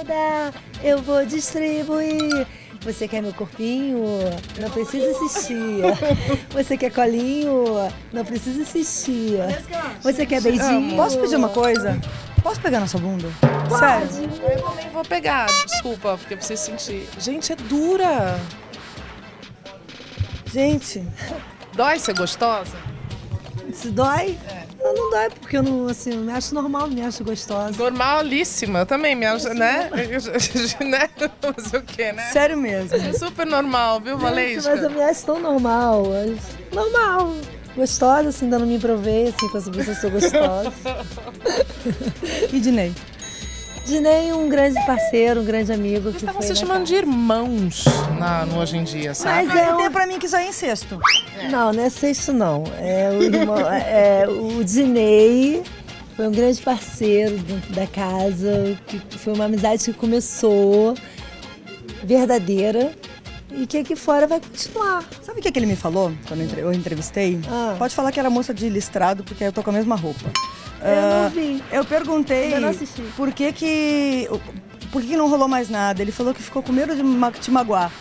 dar, eu vou distribuir. Você quer meu corpinho? Não precisa insistir. Você quer colinho? Não precisa insistir. Você quer beijinho? Posso pedir uma coisa? Posso pegar na sua bunda? Pode. Sério? Eu também vou pegar, desculpa, porque eu preciso sentir. Gente, é dura. Gente, Dói ser gostosa? Se dói? Não dói, porque eu não, assim, eu me acho normal, me acho gostosa. Normalíssima, eu também me acho, né? Né? Fazer o quê, né? sério mesmo. É super normal, viu, Gente, mas eu Valesca? me acho tão normal. Normal. Gostosa, assim, ainda não me provei, assim, pra saber se eu sou gostosa. E Dinei? Dinei, um grande parceiro, um grande amigo. Eles Que estavam foi se na chamando de casa. irmãos no Hoje em Dia, sabe? Mas é Tem pra mim que isso aí é incesto. Não, não é sexto, não. É o irmão, o Dinei foi um grande parceiro dentro da casa, que foi uma amizade que começou verdadeira e que aqui fora vai continuar. Sabe o que ele me falou quando eu entrevistei? Ah. Pode falar que era moça de listrado, porque eu tô com a mesma roupa. Eu não vi. Eu perguntei Ainda não assisti. por que não rolou mais nada. Ele falou que ficou com medo de te magoar.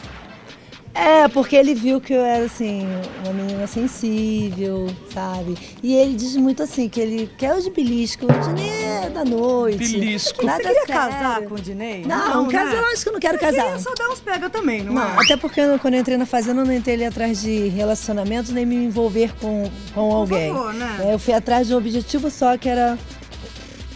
É, porque ele viu que eu era, assim, uma menina sensível, sabe? E ele diz muito assim, que ele quer o de belisco, o Dinei da noite. Belisco. Nada Você queria sério. casar com o Dinei? Não, casa eu né? acho que eu não quero Eu casar. queria só dar uns pega também, não, Não, é? até porque quando eu entrei na Fazenda, eu não entrei ali atrás de relacionamento, nem me envolver com alguém. favor, né? Eu fui atrás de um objetivo só, que era,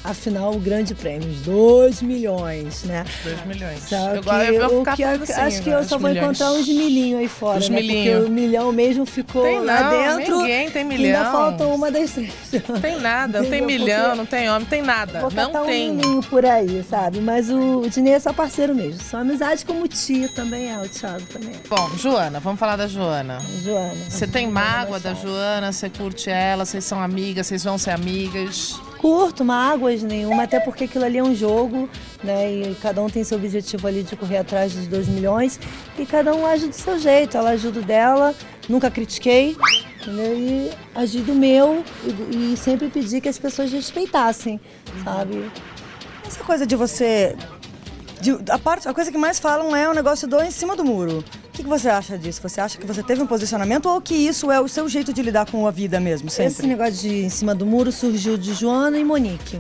afinal, o grande prêmio, os 2 milhões, né? 2 milhões. Só Eu que vou ficar eu toda assim, acho que né? eu só Os vou milhões. encontrar uns milhinhos aí fora, Os né? milhinho. Porque o milhão mesmo ficou Tem lá não, dentro. ninguém tem Ainda milhão. falta uma das 3. Não tem nada, não tem Entendeu? milhão, Porque não tem homem, tem nada. vou catar Não tem. um milhinho por aí, sabe? Mas o Dinei é só parceiro mesmo. Só amizade como o Tio também é, o Thiago também é. Bom, Joana, vamos falar da Joana. Joana. Você tem mágoa da Joana, você curte ela, vocês são amigas, vocês vão ser amigas. Curto, mágoas nenhuma, até porque aquilo ali é um jogo, né? E cada um tem seu objetivo ali de correr atrás dos 2 milhões e cada um age do seu jeito. Ela age do dela, nunca critiquei, entendeu? E agi do meu e sempre pedi que as pessoas respeitassem, sabe? Essa coisa de você... a coisa que mais falam é o negócio do em cima do muro. O que você acha disso? Você acha que você teve um posicionamento ou que isso é o seu jeito de lidar com a vida mesmo, sempre? Esse negócio de em cima do muro surgiu de Joana e Monique.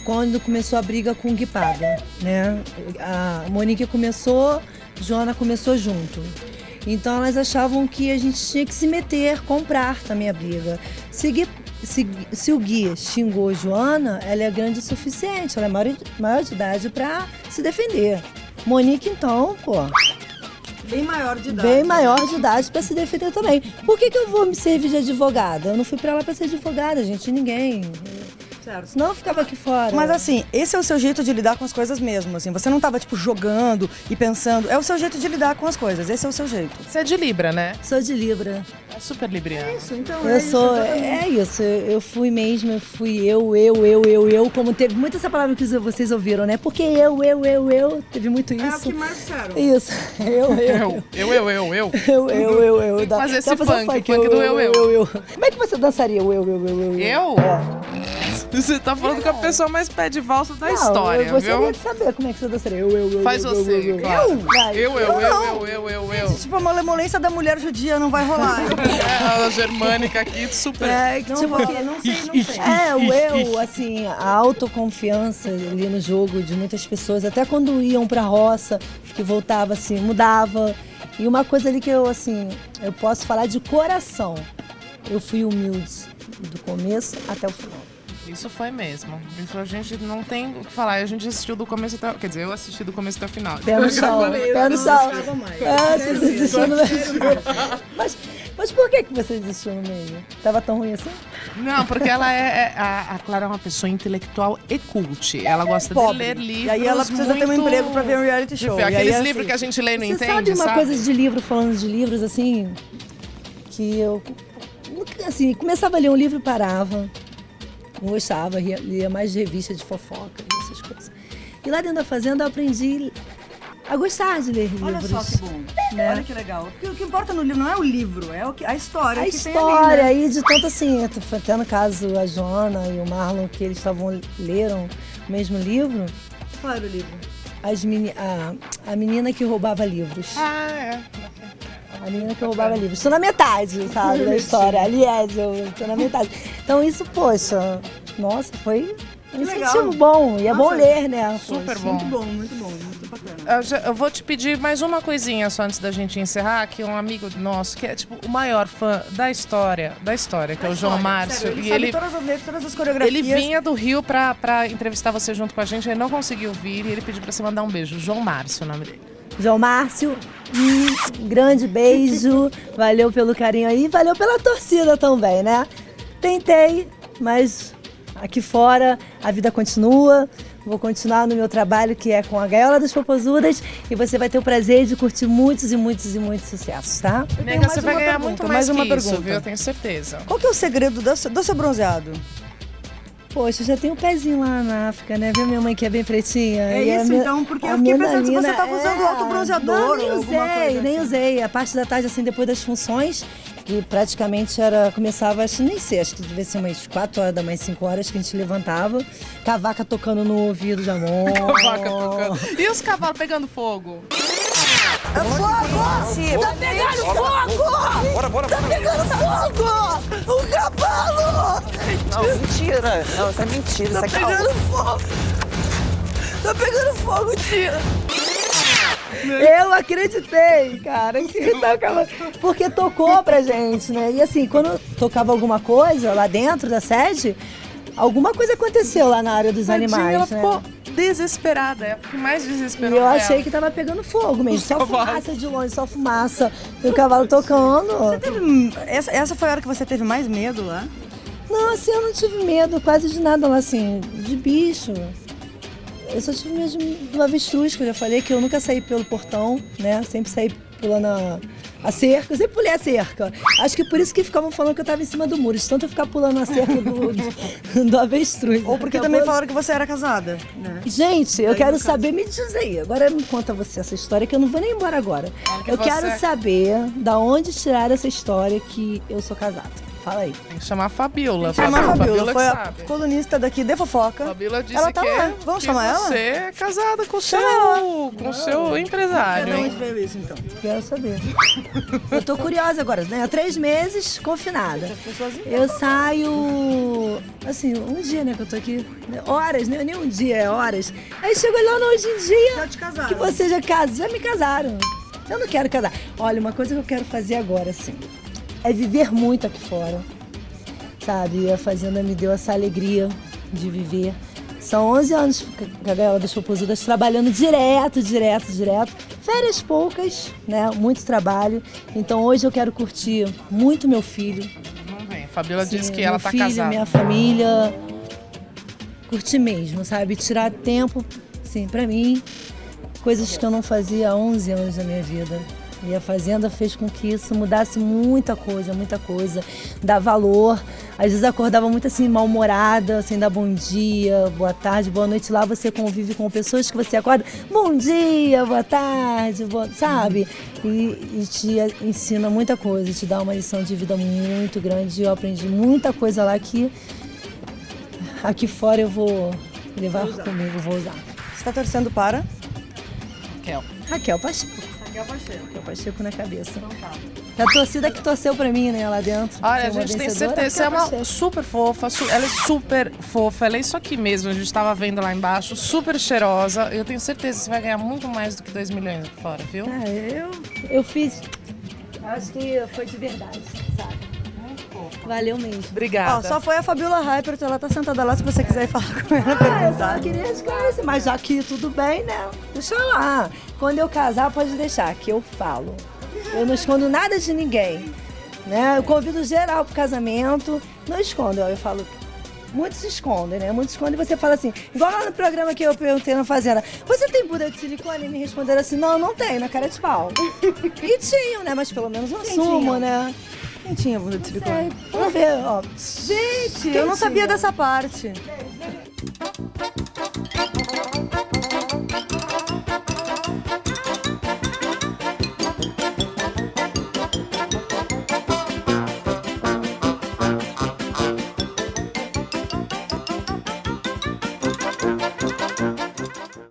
Quando começou a briga com o Guipada, né? A Monique começou, Joana começou junto. Então elas achavam que a gente tinha que se meter, comprar também a briga. Se o Gui xingou Joana, ela é grande o suficiente, ela é maior de idade para se defender. Monique, então, pô, Bem maior de idade. bem maior de idade para se defender também. Por que eu vou me servir de advogada? Eu não fui para lá para ser advogada, gente, ninguém. Certo. Senão eu ficava aqui fora. Mas assim, esse é o seu jeito de lidar com as coisas mesmo, assim. Você não tava, tipo, jogando e pensando. É o seu jeito de lidar com as coisas, esse é o seu jeito. Você é de Libra, né? Sou de Libra. É super libriana. Então, Eu sou, é isso, eu fui mesmo, eu fui eu, como teve muito essa palavra que vocês ouviram, né? Porque eu, teve muito isso. É o que mais disseram. Isso, eu. Eu. Eu. Tem que fazer esse Dá pra fazer um funk, o funk do eu. Como é que você dançaria o eu? Eu? É. Você tá falando com a pessoa mais pé de valsa da Não, história, eu gostaria viu? de saber como é que você dançaria. Eu. Faz você, claro. Vai. Eu. Tipo, a malemolência da mulher judia não vai rolar. É, a germânica aqui, super. É, Não tipo, rola, não sei. É, o eu, assim, a autoconfiança ali no jogo de muitas pessoas, até quando iam pra roça, que voltava assim, mudava. E uma coisa ali que eu, assim, eu posso falar de coração. Eu fui humilde do começo até o final. Isso foi mesmo. Isso a gente não tem o que falar. A gente assistiu do começo até... Quer dizer, eu assisti do começo até o final. Pé no chão, pé no chão. Você desistiu no meio. Mas por que você desistiu no meio? Tava tão ruim assim? Não, porque ela a Clara é uma pessoa intelectual e cult. Ela gosta Pobre. de ler livros. E aí ela precisa ter um muito- emprego pra ver um reality show. E aí, Aqueles assim, livros que a gente lê e não Você entende, sabe uma coisa de livro, falando de livros, assim, que eu, assim, começava a ler um livro e parava. Não gostava, lia mais de revista de fofoca, essas coisas. E lá dentro da Fazenda eu aprendi a gostar de ler livros. Olha só que bom. Né? Olha que legal. Porque o que importa no livro não é o livro, é a história. A que história tem ali, né? aí de tanto assim, até no caso a Joana e o Marlon, que eles leram o mesmo livro. Qual era o livro? a menina que roubava livros. Ah, é. A menina que roubava livros. Estou na metade, sabe, da história. Aliás, eu estou na metade. Então isso, poxa, nossa, foi um incentivo bom. E é bom ler, né? Super bom. Muito bom, muito bacana. Eu vou te pedir mais uma coisinha só antes da gente encerrar, que um amigo nosso, que é tipo o maior fã da história, que é o João Márcio. Sério, E ele todas as coreografias. Ele vinha do Rio pra entrevistar você junto com a gente, ele não conseguiu vir e ele pediu pra você mandar um beijo. João Márcio, o nome dele. João Márcio, um grande beijo. Valeu pelo carinho aí, valeu pela torcida também, né? Tentei, mas aqui fora a vida continua. Vou continuar no meu trabalho, que é com a Gaiola das Popozudas, e você vai ter o prazer de curtir muitos e muitos e muitos sucessos, tá? Nega, você vai ganhar muito mais uma que isso, pergunta. viu? Eu tenho certeza. Qual que é o segredo do seu bronzeado? Poxa, já tem um pezinho lá na África, né? Viu minha mãe que é bem pretinha? É E a isso, minha- então, porque a eu fiquei minha pensando se você menina tava usando autobronzeador Não, nem ou alguma usei, coisa nem assim. usei. A parte da tarde, assim, depois das funções, que praticamente começava, acho, nem sei, acho que devia ser umas 4 horas da manhã, 5 horas que a gente levantava, cavaca tocando no ouvido de amor. Vaca tocando. E os cavalos pegando fogo? Tá pegando fogo! Bora. Tá pegando fogo! O cavalo! Não, mentira. Não, isso é mentira. Isso Tá é calma. pegando fogo! Tá pegando fogo, tia! Eu acreditei, cara, que tocava, porque tocou pra gente, né? E assim, quando tocava alguma coisa lá dentro da sede, alguma coisa aconteceu lá na área dos animais, Ela né? ficou desesperada, é o que mais E desesperou eu ela. achei que tava pegando fogo mesmo, só cavalos. fumaça de longe, só fumaça. E o cavalo tocando. Essa foi a hora que você teve mais medo lá? Não, assim, eu não tive medo quase de nada lá, assim, de bicho. Eu só tive medo do avestruz, que eu já falei, que eu nunca saí pelo portão, né? Sempre saí pulando a cerca, eu sempre pulei a cerca. Acho que por isso que ficavam falando que eu tava em cima do muro, de tanto eu ficar pulando a cerca do avestruz. Ou porque também falaram que você era casada, né? Gente, eu quero saber, me diz aí, agora me conta você essa história, que eu não vou nem embora agora. que Eu você- quero saber da onde tirar essa história que eu sou casada. Fala aí. Tem que chamar a Fabiola. Chamar a Fabiola, que foi a sabe. colunista daqui de fofoca. Fabiola disse Ela tá que, lá. Vamos que chamar ela? você é casada com o seu empresário. De onde Hein? veio isso, então? Quero saber. Eu tô curiosa agora, né? Há 3 meses confinada. Eu saio, assim, um dia, né, que eu tô aqui. Horas, né? Nem um dia, é horas. Aí chego lá no Hoje em Dia. Já te casaram. Que você já me casaram. Eu não quero casar. Olha, uma coisa que eu quero fazer agora, assim, é viver muito aqui fora. Sabe? E a Fazenda me deu essa alegria de viver. São 11 anos que a Gaiola das Popozudas trabalhando direto. Férias poucas, né? Muito trabalho. Então hoje eu quero curtir muito meu filho. Não vem. Fabiola Sim, disse que meu ela tá filho, casada. minha família. Curtir mesmo, sabe? Tirar tempo, assim, pra mim. Coisas que eu não fazia há 11 anos da minha vida. E a Fazenda fez com que isso mudasse muita coisa, dar valor. Às vezes eu acordava muito assim, mal-humorada, sem dar bom dia, boa tarde, boa noite. Lá você convive com pessoas que você acorda, bom dia, boa tarde, sabe? E te ensina muita coisa, te dá uma lição de vida muito grande. Eu aprendi muita coisa lá que aqui fora eu vou levar comigo, vou usar. Você tá torcendo para? Raquel Pacheco. Raquel Pacheco na cabeça. A torcida que torceu pra mim, né, lá dentro. Olha, Ser a uma gente tem vencedora, certeza, você é Raquel uma Pacheco. super fofa, ela é super fofa, ela é isso aqui mesmo, a gente tava vendo lá embaixo, super cheirosa. Eu tenho certeza que você vai ganhar muito mais do que 2 milhões aqui fora, viu? Eu fiz. Acho que foi de verdade, sabe? Valeu mesmo. Ó, Obrigada. só foi a Fabiola Hypert, ela tá sentada lá, se você quiser ir falar com ela, Eu perguntar. só queria esclarecer, mas já que tudo bem, né? Deixa lá. Quando eu casar, pode deixar, que eu falo. Eu não escondo nada de ninguém. Né? Eu convido geral pro casamento. Não escondo, eu falo. Muitos se escondem, né? Muitos escondem e você fala assim, igual lá no programa que eu perguntei na Fazenda, você tem bunda de silicone? E me responderam assim, não tenho, na cara de pau. E tinham, né? Mas pelo menos eu assumo, né? Quem tinha bunda de silicone? Vamos ver, ó. Gente, eu não sabia dessa parte.